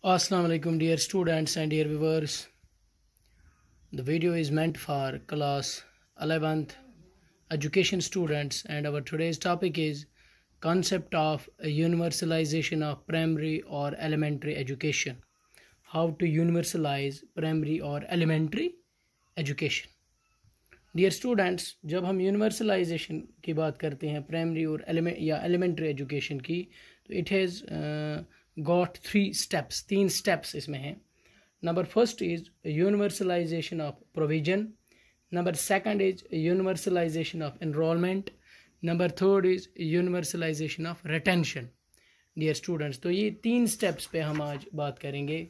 Assalamu alaikum dear students and dear viewers. The video is meant for class 11th education students, and our today's topic is concept of universalization of primary or elementary education. How to universalize primary or elementary education. Dear students, जब हम universalization की बात करते हैं primary और elementary education की, तो it has got तीन स्टेप्स इसमें हैं. Number first is universalisation of provision, number second is universalisation of enrolment, number third is universalisation of retention. Dear students, तो ये तीन स्टेप्स पे हम आज बात करेंगे.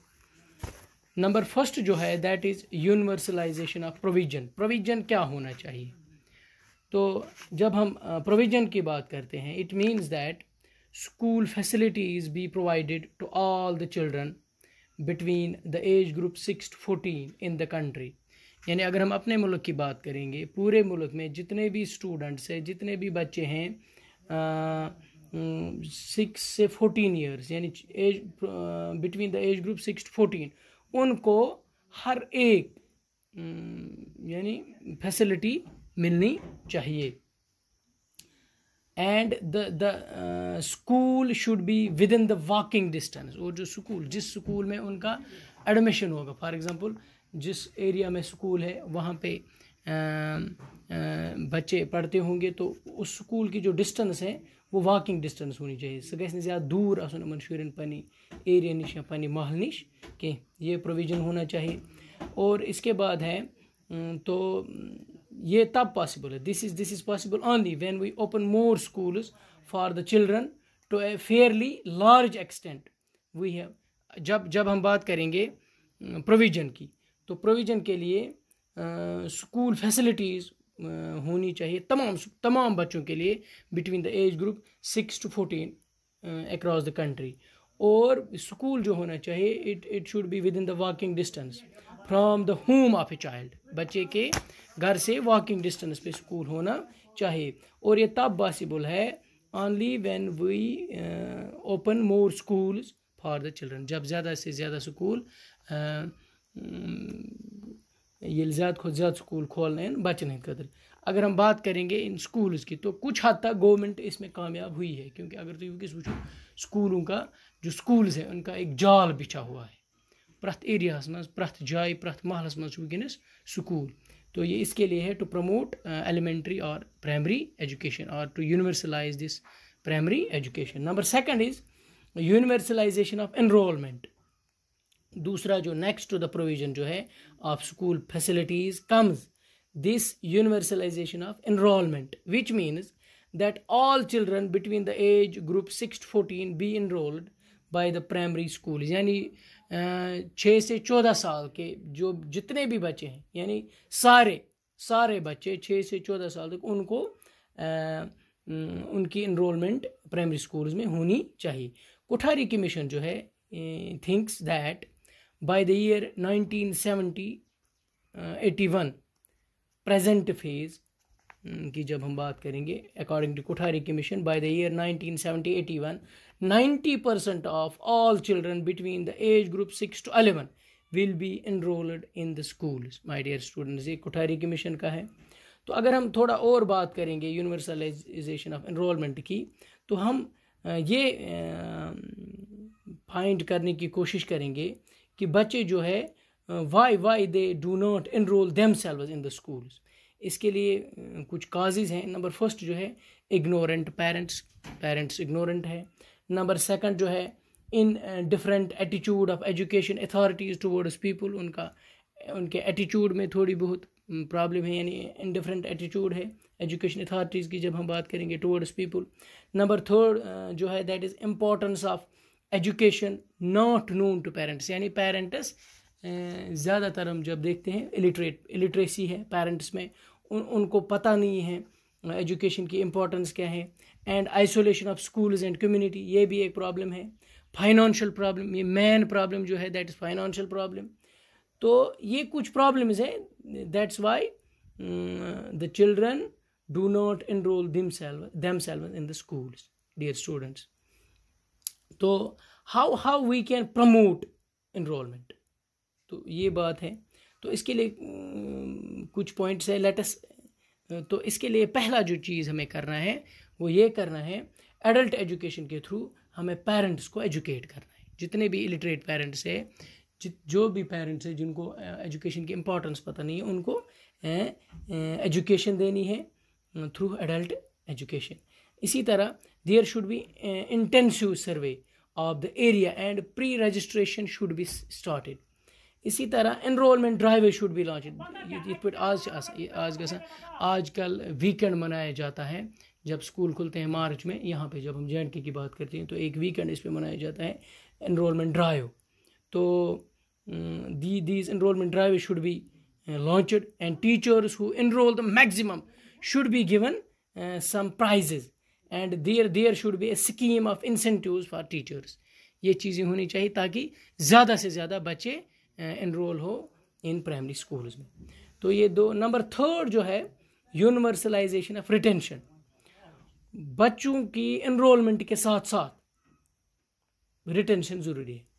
नंबर फर्स्ट जो है that is universalisation of provision. Provision क्या होना चाहिए? तो जब हम प्रोविजन की बात करते हैं, it means that school facilities be provided to all the children between the age group 6 to 14 in the country. यानी अगर हम अपने मुल्क की बात करेंगे, पूरे मुल्क में जितने भी स्टूडेंट्स हैं, जितने भी बच्चे हैं 6 से 14 ईयर्स, यानी age between the age group 6 to 14, उनको हर एक यानी फैसिलिटी मिलनी चाहिए. And the school should be with in the walking distance. और जो स्कूल, जिस स्कूल में उनका एडमिशन होगा, फॉर एग्जांपल जिस एरिया में स्कूल है वहाँ पे बच्चे पढ़ते होंगे, तो उस स्कूल की जो डिस्टेंस है वो वॉकिंग डिस्टेंस होनी चाहिए. सह गई ज़्यादा दूर आसन शुरन पन्नी एरिया निश या पन्नी महल निश कि ये प्रोविज़न होना चाहिए. और इसके बाद है तो ये तब पॉसिबल है, this is possible only when we open more schools for the children to a fairly large extent. We have जब हम बात करेंगे प्रोविज़न की, तो प्रोविज़न के लिए स्कूल फैसिलिटीज़ होनी चाहिए तमाम बच्चों के लिए between the age group 6 to 14 across the country. और स्कूल जो होना चाहिए it should be with in the walking distance from the home of a child. बच्चे के घर से वॉकिंग डिस्टेंस पे स्कूल होना चाहिए. और ये तब पॉसिबल है only when we open more schools for the children. जब ज़्यादा से ज़्यादा स्कूल ये ज़्यादा खुद ज़्यादा स्कूल खोलने हैं बच्चन हंद खतर. अगर हम बात करेंगे इन स्कूल्स की, तो कुछ हद तक गवर्नमेंट इसमें कामयाब हुई है, क्योंकि अगर तुम वस वो स्कूलों का जो स्कूल्स है उनका एक जाल बिछा हुआ है. प्रथ एरियास मज, प्रथ जाय, प्रथ महलस मज वनस स्कूल. तो ये इसके लिए है टू प्रमोट एलिमेंट्री और प्राइमरी एजुकेशन और to universalise this primary education. Number second is universalisation of enrolment. दूसरा जो नेक्स्ट टू द प्रोविजन जो है of school facilities comes this universalisation of enrolment, which means that all children between the age group 6 to 14 be enrolled by the primary school. यानी 6 से 14 साल के जो जितने भी बच्चे हैं, यानी सारे बच्चे 6 से 14 साल तक उनको उनकी एनरोलमेंट प्राइमरी स्कूल्स में होनी चाहिए. कोठारी कमीशन जो है thinks that by the year 1970-81 present phase की जब हम बात करेंगे, according to Kothari commission, by the year 1970-81 90% of all children between the age group 6 to 11 will be enrolled in the schools. my dear students, ये Kothari commission का है. तो अगर हम थोड़ा और बात करेंगे यूनिवर्सलाइजेशन ऑफ एनरोलमेंट की, तो हम ये फाइंड करने की कोशिश करेंगे कि बच्चे जो है why they do not enrol themselves in the schools. इसके लिए कुछ काजेज़ हैं. नंबर फर्स्ट जो है इग्नोरेंट पेरेंट्स इग्नोरेंट है. नंबर सेकंड जो है in different attitude of education authorities towards people. उनके एटीट्यूड में थोड़ी बहुत प्रॉब्लम है, यानी इन डिफरेंट एटीट्यूड है एजुकेशन अथॉरिटीज़ की जब हम बात करेंगे टुवर्ड्स पीपल. नंबर थर्ड जो है that is importance of education not known to parents. यानी पेरेंट्स ज़्यादातर हम जब देखते हैं इलिटरेसी है पेरेंट्स में, उनको पता नहीं है एजुकेशन की इम्पोर्टेंस क्या है. And isolation of schools and community, ये भी एक प्रॉब्लम है. फाइनेंशियल प्रॉब्लम, ये मेन प्रॉब्लम जो है दैट इज़ फाइनेंशियल प्रॉब्लम. तो ये कुछ प्रॉब्लम्स है, that's why the children do not enrol themselves in the schools, dear students. तो how we can promote enrolment. तो ये बात है। तो इसके लिए कुछ पॉइंट्स है, लेटस। तो इसके लिए पहला जो चीज़ हमें करना है वो ये करना है, एडल्ट एजुकेशन के थ्रू हमें पेरेंट्स को एजुकेट करना है। जितने भी इलिटरेट पेरेंट्स है, जो भी पेरेंट्स है जिनको एजुकेशन की इम्पोर्टेंस पता नहीं है, उनको एजुकेशन देनी है थ्रू एडल्ट एजुकेशन। इसी तरह there should be intensive survey of the area and pre registration should be started. इसी तरह enrolment drive should be launch. आजकल वीकेंड मनाया जाता है जब स्कूल खुलते हैं मार्च में। यहाँ पे जब हम JNK की बात करते हैं तो एक वीकेंड इस पे मनाया जाता है, एनरोलमेंट ड्राइव। तो these enrollment drive should be launched, and teachers who enroll the maximum should be given some prizes, and there should be a scheme of incentives for teachers। ये चीज़ें होनी चाहिए ताकि ज़्यादा से ज़्यादा बच्चे एनरोल हो इन प्राइमरी स्कूल्स में। तो ये दो। नंबर 3 जो है, यूनिवर्सलाइजेशन ऑफ रिटेंशन। बच्चों की एनरोलमेंट के साथ साथ रिटेंशन ज़रूरी है।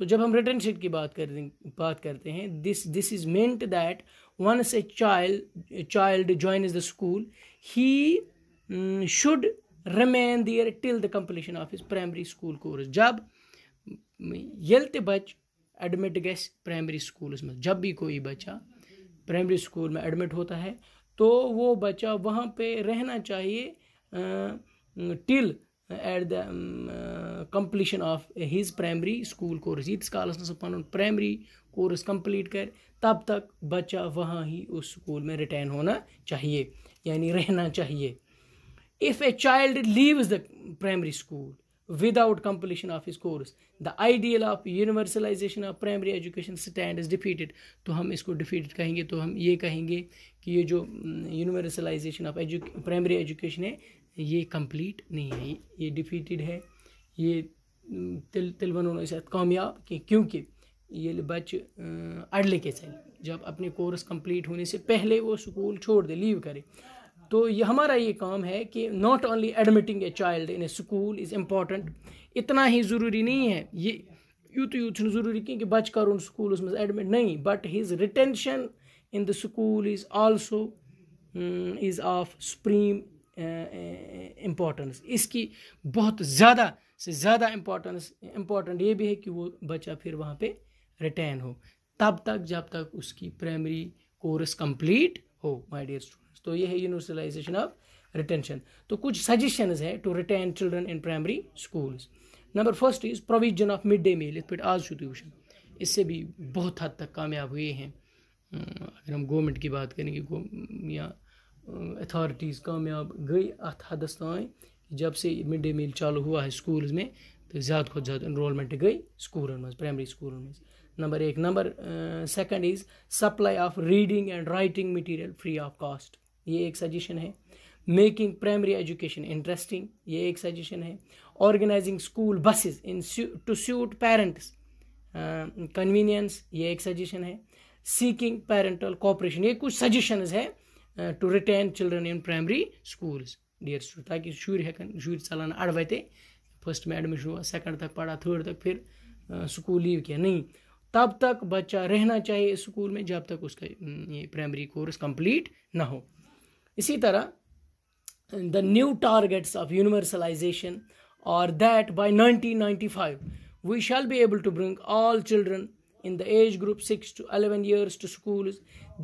तो जब हम रिटेंशन की बात करते हैं, this is meant that once a child joins the school he should remain there till the completion of his primary school course. जब येल ते बच एडमिट गैस प्राइमरी स्कूल में, जब भी कोई बच्चा प्राइमरी स्कूल में एडमिट होता है तो वो बच्चा वहाँ पे रहना चाहिए till at the completion of his primary school course। यीत कालस न पन प्राइमरी कोर्स कंप्लीट कर, तब तक बच्चा वहाँ ही उस स्कूल में रिटेन होना चाहिए, यानी रहना चाहिए। If a child leaves the primary school without completion of his course, the ideal of universalization of primary education stand is defeated। तो हम इसको defeated कहेंगे, तो हम ये कहेंगे कि ये जो universalization of primary education है ये कंप्लीट नहीं है, ये डिफीटेड है, ये तिल बनों से कामयाब क्योंकि ये बच्चे अड़ले के चले, जब अपने कोर्स कंप्लीट होने से पहले वो स्कूल छोड़ दे, लीव करे। तो ये हमारा ये काम है कि not only admitting a child in A school is important, इतना ही ज़रूरी नहीं है ये यूथ ज़रूरी कि बच कर स्कूल उसमें एडमिट नहीं, but his retention in the school is also is of supreme importance. इसकी बहुत ज़्यादा से ज़्यादा इम्पोर्टेंट ये भी है कि वो बच्चा फिर वहाँ पे रिटेन हो तब तक जब तक उसकी प्राइमरी कोर्स कंप्लीट हो, माय डियर स्टूडेंट्स। तो ये है यूनिवर्सलाइजेशन ऑफ रिटेंशन। तो कुछ सजेशंस है to retain children in primary schools. Number 1 is provision of mid day meal it आज ट्यूशन। इससे भी बहुत हद तक कामयाब हुए हैं। अगर हम गवर्नमेंट की बात करेंगे या अथॉरिटीज़ कामयाब गई अत हदस तान, जब से मिड डे मील चालू हुआ है स्कूल्स में तो ज़्यादा खुद ज़्यादा इनरोलमेंट गई स्कूलों में, प्राइमरी स्कूलों में। Number 1। Number 2 is supply of reading and writing material free of cost. ये एक सजेशन है। मेकिंग प्राइमरी एजुकेशन इंटरेस्टिंग, ये एक सजेशन है। Organising school buses in to suit parents convenience, ये एक सजेशन है। सीकिंग पेरेंटल कोऑपरेशन, ये कुछ सजेशंस है to retain children in primary schools dear student, ताकि शुर चलाना अड़वते फर्स्ट में एडमिशन हुआ, सेकंड तक पढ़ा, थर्ड तक फिर स्कूल लीव किया नहीं, तब तक बच्चा रहना चाहिए स्कूल में जब तक उसका ये प्राइमरी कोर्स कंप्लीट ना हो। इसी तरह the new targets of universalization और that by 1995 we shall be able to bring all children in the age group 6 to 11 years to schools.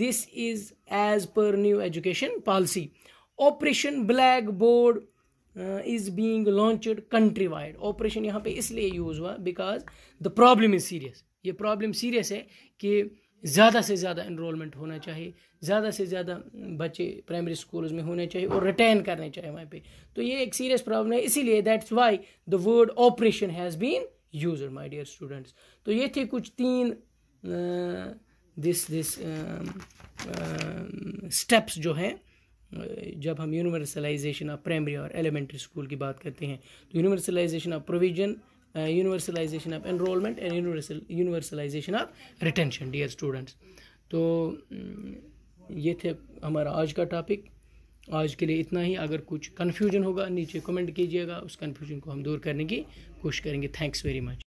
This is as per new education policy. Operation Blackboard is being launched countrywide. Operation यहाँ पे इसलिए use हुआ because the problem is serious. ये problem serious है कि ज़्यादा से ज़्यादा इनरोलमेंट होना चाहिए, ज़्यादा से ज़्यादा बच्चे प्राइमरी स्कूल्स में होने चाहिए और रिटेन करने चाहिए वहाँ पे। तो ये एक सीरियस प्रॉब्लम है, इसीलिए that's why the word operation has been used my dear students. तो ये थे कुछ 3 स्टेप्स जो हैं जब हम यूनिवर्सलाइजेशन ऑफ प्राइमरी और एलिमेंट्री स्कूल की बात करते हैं। तो universalisation of provision, universalisation of enrolment and universalisation of retention dear students. तो ये थे हमारा आज का टॉपिक। आज के लिए इतना ही। अगर कुछ कन्फ्यूजन होगा नीचे कमेंट कीजिएगा, उस कन्फ्यूजन को हम दूर करने की कोशिश करेंगे। Thanks very much.